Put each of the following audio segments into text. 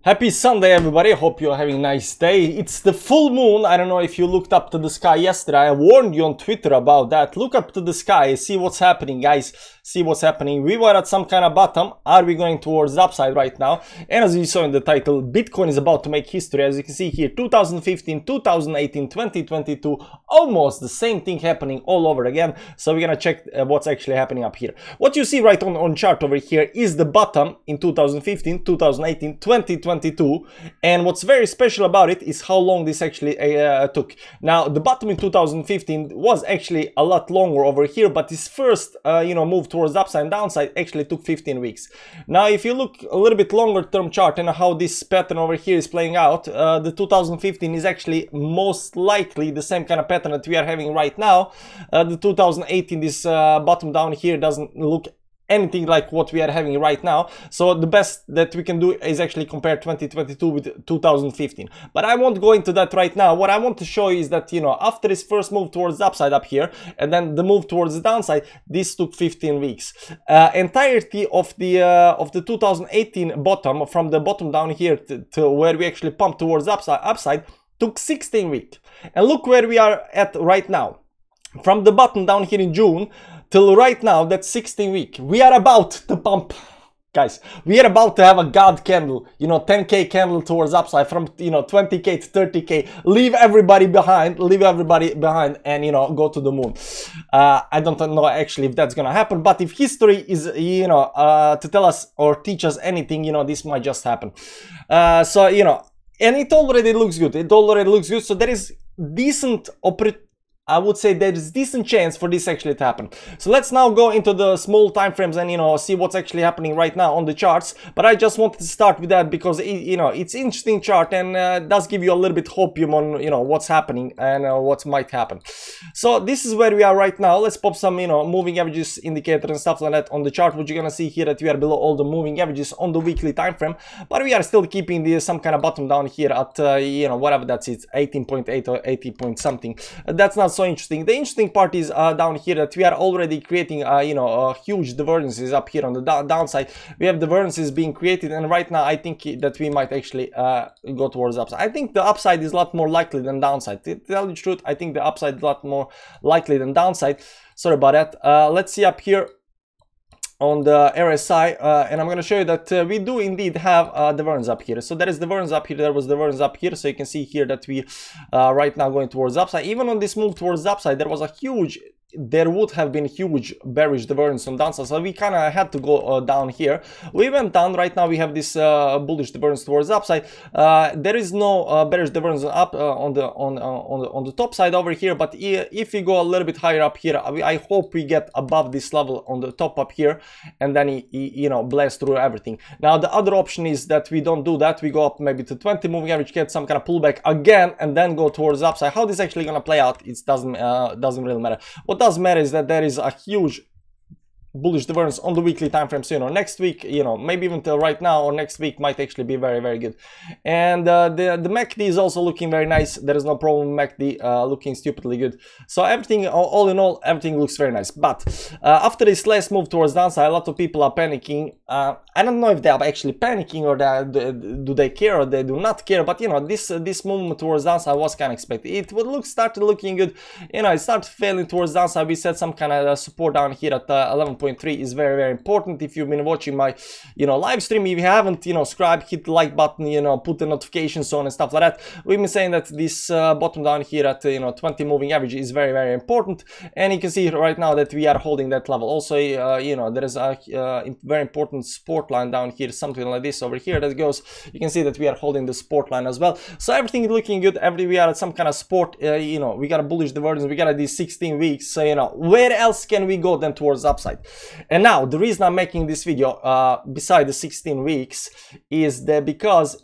Happy Sunday, everybody. Hope you're having a nice day. It's the full moon. I don't know if you looked up to the sky yesterday. I warned you on Twitter about that. Look up to the sky, see what's happening, guys. See what's happening. We were at some kind of bottom. Are we going towards the upside right now? And as you saw in the title, Bitcoin is about to make history. As you can see here, 2015, 2018, 2022, almost the same thing happening all over again. So we're gonna check what's actually happening up here. What you see right on chart over here is the bottom in 2015, 2018, 2022. And what's very special about it is how long this actually took. Now, the bottom in 2015 was actually a lot longer over here, but this first, move towards the upside and downside actually took 15 weeks. Now, if you look a little bit longer term chart and how this pattern over here is playing out, the 2015 is actually most likely the same kind of pattern that we are having right now. The 2018, this bottom down here doesn't look anything like what we are having right now. So the best that we can do is actually compare 2022 with 2015. But I won't go into that right now. What I want to show you is that, after this first move towards the upside up here, and then the move towards the downside, this took 15 weeks. Entirety of the 2018 bottom, from the bottom down here to where we actually pumped towards the upside, took 16 weeks. And look where we are at right now. From the bottom down here in June till right now, that's 16 weeks. We are about to pump, guys. We are about to have a God candle, 10K candle towards upside from, 20K to 30K. Leave everybody behind, and, go to the moon. I don't know actually if that's gonna happen, but if history is, to tell us or teach us anything, this might just happen. And it already looks good. So there is decent I would say there is decent chance for this actually to happen. So let's now go into the small time frames and see what's actually happening right now on the charts. But I just wanted to start with that because it's interesting chart and does give you a little bit hopium on what's happening and what might happen. So this is where we are right now. Let's pop some moving averages indicator and stuff like that on the chart. What you're gonna see here that we are below all the moving averages on the weekly time frame, but we are still keeping some kind of bottom down here at whatever that's it, 18.8 or 80 point something. That's not so interesting. The interesting part is down here that we are already creating huge divergences up here on the downside. We have divergences being created, and right now I think that we might actually go towards the upside. I think the upside is a lot more likely than downside. To tell you the truth, I think the upside is a lot more likely than downside. Sorry about that. Let's see up here on the RSI, and I'm going to show you that we do indeed have divergence up here. So there is divergence up here, there was divergence up here. So you can see here that we right now going towards the upside. Even on this move towards the upside, there would have been huge bearish divergence on downside, so we kind of had to go down here. We went down. Right now we have this bullish divergence towards the upside. There is no bearish divergence up on the top side over here, but if we go a little bit higher up here, I hope we get above this level on the top up here, and then blast through everything. Now the other option is that we don't do that. We go up maybe to 20 moving average, get some kind of pullback again, and then go towards the upside. How this actually gonna play out, it doesn't really matter. What does matter is that there is a huge bullish divergence on the weekly time frame. So next week, maybe even till right now or next week might actually be very, very good. And the MACD is also looking very nice. There is no problem with MACD looking stupidly good. So everything, all in all, everything looks very nice. But after this last move towards downside, a lot of people are panicking. I don't know if they are actually panicking or do they care or they do not care, but this movement towards downside was kind of expected. It started looking good. It started failing towards downside. We set some kind of support down here at 11.3 is very, very important. If you've been watching my live stream, if you haven't subscribed, hit the like button, put the notifications on and stuff like that. We've been saying that this bottom down here at 20 moving average is very, very important, and you can see right now that we are holding that level. Also there is a very important support line down here, something like this over here that goes. You can see that we are holding the support line as well. So everything is looking good. We are at some kind of support. We got a bullish divergence. We got these 16 weeks. So where else can we go than towards the upside? And now the reason I'm making this video beside the 16 weeks is that because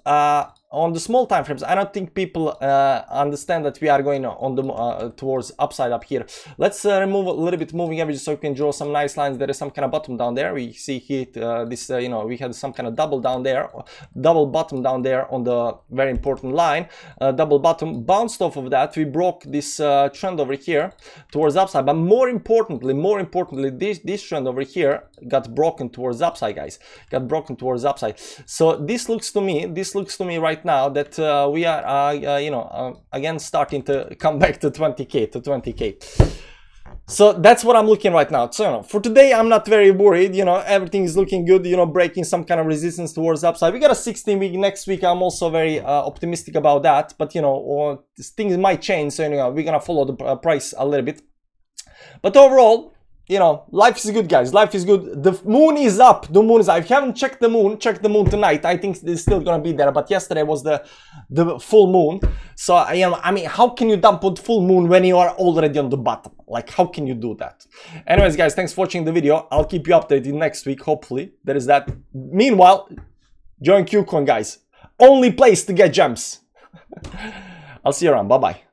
on the small time frames, I don't think people understand that we are going on the towards upside up here. Let's remove a little bit moving average so we can draw some nice lines. There is some kind of bottom down there. We see here this you know, we had some kind of double down there, double bottom down there on the very important line, double bottom, bounced off of that. We broke this trend over here towards upside, but more importantly, this trend over here got broken towards upside, guys. Got broken towards upside. So this looks to me right now that we are you know, again starting to come back to 20k. So that's what I'm looking right now. So, you know, for today, I'm not very worried. You know, everything is looking good, you know, breaking some kind of resistance towards upside. We got a 16-week next week. I'm also very optimistic about that. But, you know, things might change. So, you know, we're going to follow the price a little bit. But overall, you know, life is good, guys. Life is good. The moon is up. The moon is up. If you haven't checked the moon, check the moon tonight. I think it's still gonna be there. But yesterday was the full moon. So, you know, I mean, how can you dump on full moon when you are already on the bottom? Like, how can you do that? Anyways, guys, thanks for watching the video. I'll keep you updated next week, hopefully. There is that. Meanwhile, join KuCoin, guys. Only place to get gems. I'll see you around. Bye-bye.